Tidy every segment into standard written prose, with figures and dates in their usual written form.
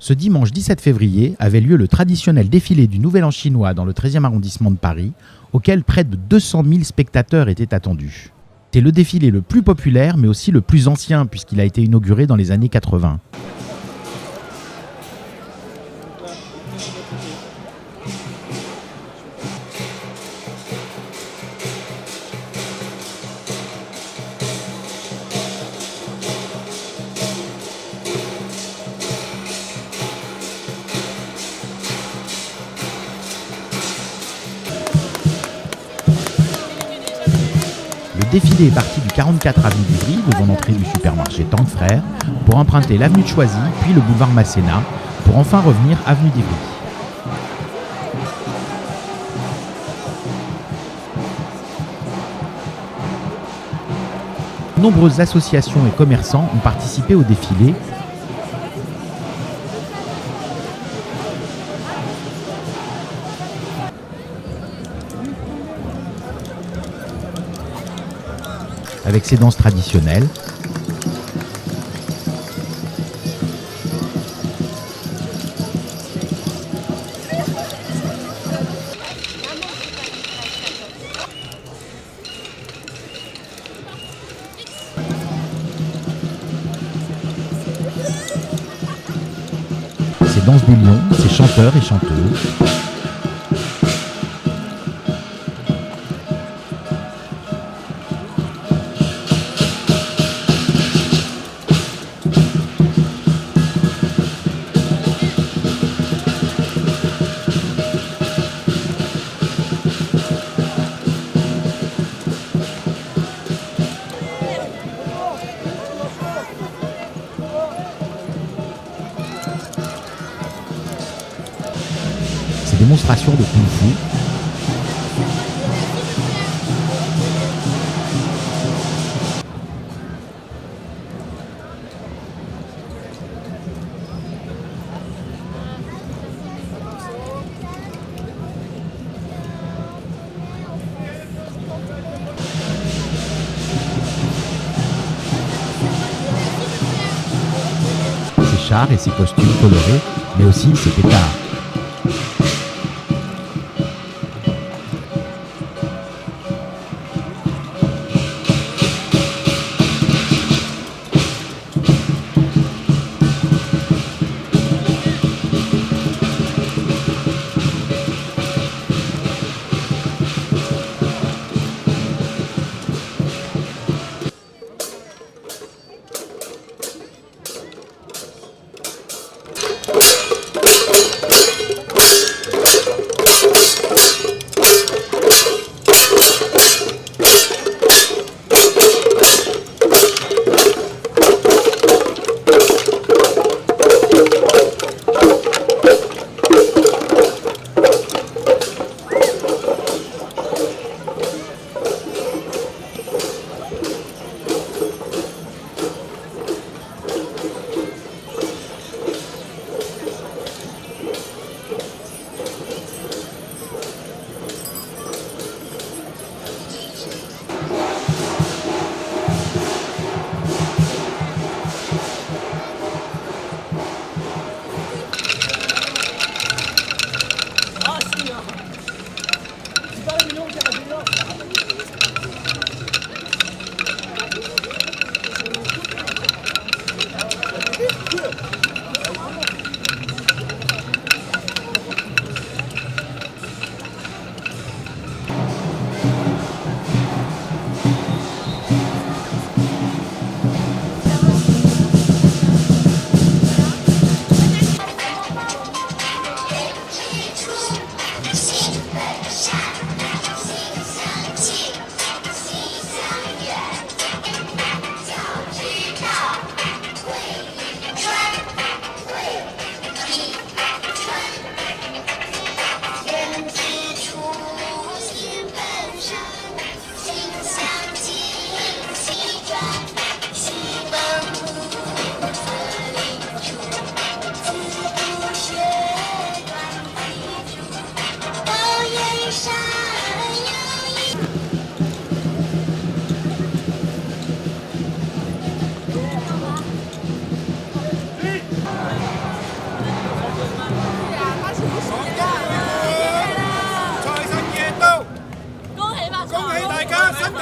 Ce dimanche 17 février avait lieu le traditionnel défilé du Nouvel An chinois dans le 13e arrondissement de Paris, auquel près de 200 000 spectateurs étaient attendus. C'est le défilé le plus populaire, mais aussi le plus ancien, puisqu'il a été inauguré dans les années 80. Le défilé est parti du 44 avenue d'Ivry, devant l'entrée du supermarché Tank Frères, pour emprunter l'avenue de Choisy, puis le boulevard Masséna, pour enfin revenir avenue d'Ivry. De nombreuses associations et commerçants ont participé au défilé. Avec ses danses traditionnelles, ses danses des lions, ses chanteurs et chanteuses. Ces démonstrations de kung-fu, ses chars et ses costumes colorés, mais aussi ses pétards.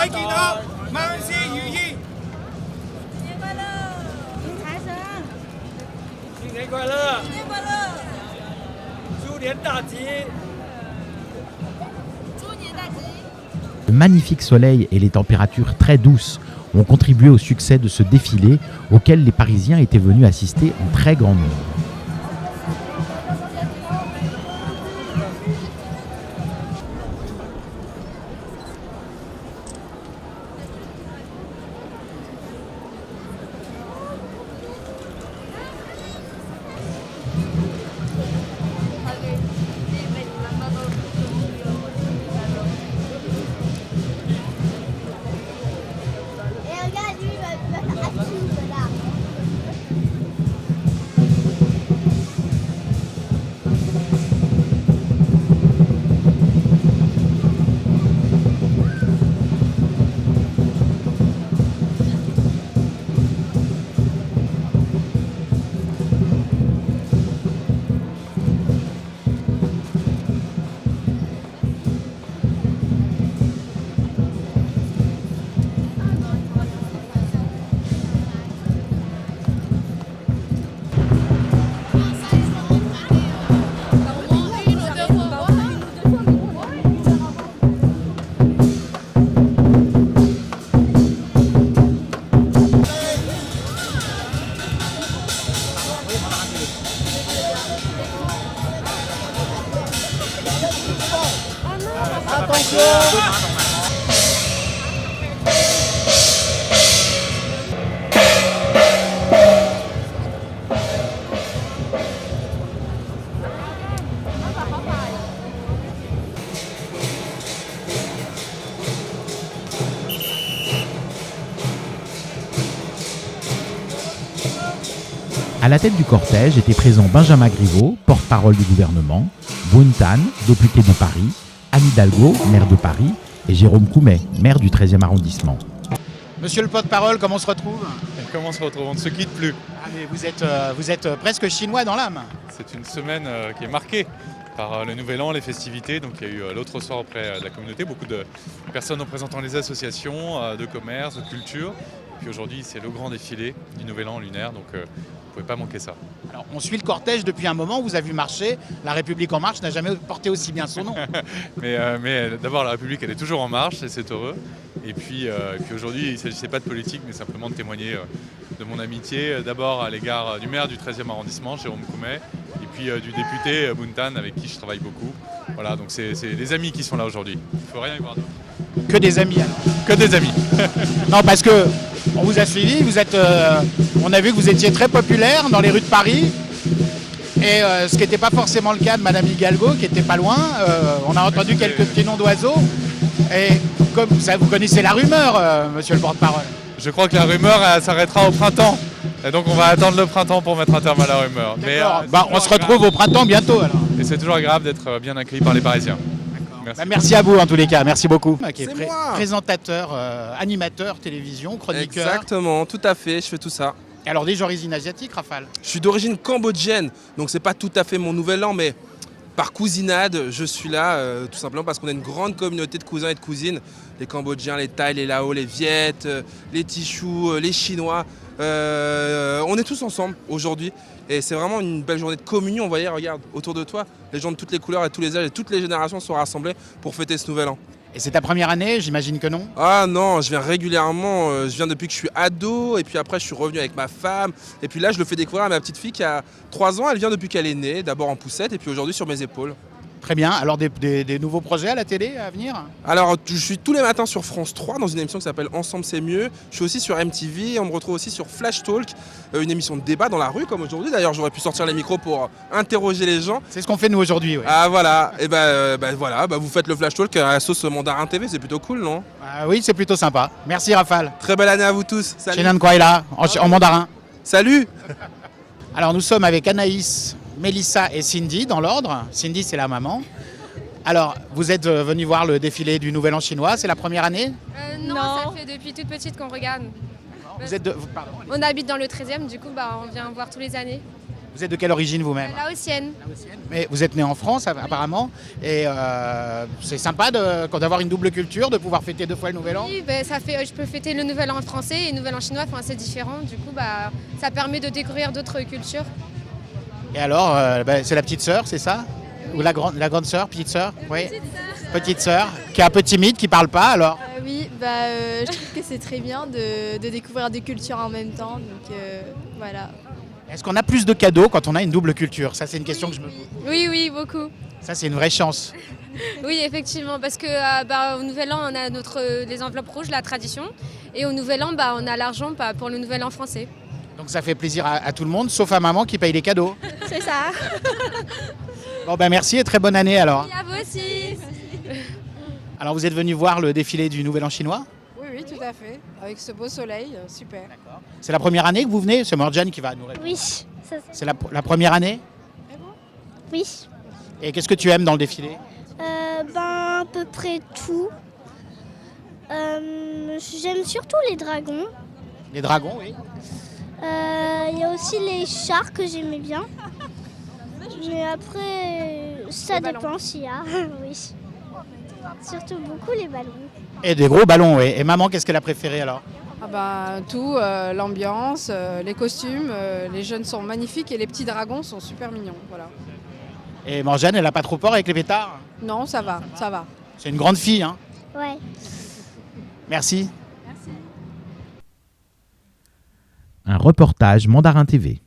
位見到萬事如意，新年快乐！财神，新年快樂，新年快乐！豬年大吉。猪年大吉！Le magnifique soleil et les températures très douces ont contribué au succès de ce défilé auquel les Parisiens étaient venus assister en très grand nombre. Et regarde, lui, il va faire active là. À la tête du cortège étaient présents Benjamin Griveaux, porte-parole du gouvernement, Boun Tan, député de Paris, Anne Hidalgo, maire de Paris, et Jérôme Coumet, maire du 13e arrondissement. Monsieur le porte-parole, comment on se retrouve? Comment on se retrouve? On ne se quitte plus. Ah, mais vous êtes presque chinois dans l'âme. C'est une semaine qui est marquée par le Nouvel An, les festivités. Donc il y a eu l'autre soir auprès de la communauté, beaucoup de personnes représentant les associations de commerce, de culture. Puis aujourd'hui, c'est le grand défilé du Nouvel An lunaire, donc vous ne pouvez pas manquer ça. Alors, on suit le cortège depuis un moment, vous avez vu marcher. La République en marche n'a jamais porté aussi bien son nom. mais d'abord, la République, elle est toujours en marche et c'est heureux. Et puis aujourd'hui, il ne s'agissait pas de politique, mais simplement de témoigner de mon amitié, d'abord à l'égard du maire du 13e arrondissement, Jérôme Coumet, et puis du député Boun Tan, avec qui je travaille beaucoup. Voilà, donc c'est des amis qui sont là aujourd'hui. Il ne faut rien y voir d'autre. Que des amis alors. Que des amis. Non, parce que on vous a suivi, on a vu que vous étiez très populaire dans les rues de Paris. Et ce qui n'était pas forcément le cas de Madame Hidalgo, qui était pas loin. On a entendu quelques petits noms d'oiseaux. Et comme ça, vous connaissez la rumeur, monsieur le porte-parole. Je crois que la rumeur elle s'arrêtera au printemps. Et donc on va attendre le printemps pour mettre un terme à la rumeur. Mais on se retrouve au printemps bientôt alors. Et c'est toujours agréable d'être bien accueilli par les Parisiens. Merci. Merci à vous en tous les cas, merci beaucoup. C'est moi. Présentateur, animateur, télévision, chroniqueur. Exactement, tout à fait, je fais tout ça. Alors des origines asiatiques, Rafale? Je suis d'origine cambodgienne, donc c'est pas tout à fait mon nouvel an, mais par cousinade, je suis là tout simplement parce qu'on a une grande communauté de cousins et de cousines. Les Cambodgiens, les Thaïs, les Laos, les Viettes, les Tichous, les Chinois. On est tous ensemble aujourd'hui et c'est vraiment une belle journée de communion. Vous voyez, regarde, autour de toi, les gens de toutes les couleurs et tous les âges et toutes les générations sont rassemblés pour fêter ce nouvel an. Et c'est ta première année, j'imagine que non? Ah non, je viens régulièrement, je viens depuis que je suis ado et puis après je suis revenu avec ma femme et puis là je le fais découvrir à ma petite fille qui a 3 ans, elle vient depuis qu'elle est née, d'abord en poussette et puis aujourd'hui sur mes épaules. Très bien, alors des nouveaux projets à la télé à venir? Alors je suis tous les matins sur France 3 dans une émission qui s'appelle Ensemble c'est mieux, je suis aussi sur MTV et on me retrouve aussi sur Flash Talk, une émission de débat dans la rue comme aujourd'hui, d'ailleurs j'aurais pu sortir les micros pour interroger les gens. C'est ce qu'on fait nous aujourd'hui, oui. Ah voilà, et voilà, vous faites le Flash Talk à la sauce Mandarin TV, c'est plutôt cool non? Ah oui, c'est plutôt sympa. Merci Rafale. Très belle année à vous tous, salut. Chenan Kwaila, en mandarin. Salut. Alors nous sommes avec Anaïs, Mélissa et Cindy dans l'ordre. Cindy c'est la maman. Alors vous êtes venus voir le défilé du Nouvel An chinois, c'est la première année? Non, ça fait depuis toute petite qu'on regarde. Pardon. On habite dans le 13e, du coup on vient voir tous les années. Vous êtes de quelle origine vous-même? Laotienne. Mais vous êtes né en France apparemment, et c'est sympa d'avoir une double culture, de pouvoir fêter 2 fois le Nouvel An. Oui, je peux fêter le Nouvel An français et le Nouvel An chinois, enfin, c'est différent. Du coup, ça permet de découvrir d'autres cultures. Et alors, c'est la petite sœur, c'est ça? Ou la grande sœur, petite sœur? Oui. Petite sœur, qui est un peu timide, qui parle pas alors? Oui, je trouve que c'est très bien de découvrir des cultures en même temps. Donc voilà. Est-ce qu'on a plus de cadeaux quand on a une double culture? Ça, c'est une question que je me pose. Oui, beaucoup. Ça, c'est une vraie chance. Oui, effectivement, parce que au Nouvel An, on a les enveloppes rouges, la tradition. Et au Nouvel An, on a l'argent pour le Nouvel An français. Donc ça fait plaisir à tout le monde, sauf à maman qui paye les cadeaux. C'est ça. Bon, merci et très bonne année alors. Et à vous aussi. Alors, vous êtes venu voir le défilé du Nouvel An chinois? Oui, tout à fait. Avec ce beau soleil, super. C'est la première année que vous venez? C'est Morjane qui va nous répondre. Oui, C'est la première année? oui. Et qu'est-ce que tu aimes dans le défilé? À peu près tout. J'aime surtout les dragons. Les dragons, oui. Il y a aussi les chars que j'aimais bien. Mais après, ça dépend s'il y a. Oui. Surtout beaucoup les ballons. Et des gros ballons, oui. Et maman, qu'est-ce qu'elle a préféré alors? Tout, l'ambiance, les costumes, les jeunes sont magnifiques et les petits dragons sont super mignons. Voilà. Et Morjane, elle n'a pas trop peur avec les pétards? Non, ça va. C'est une grande fille, hein. Ouais. Merci. Un reportage Mandarin TV.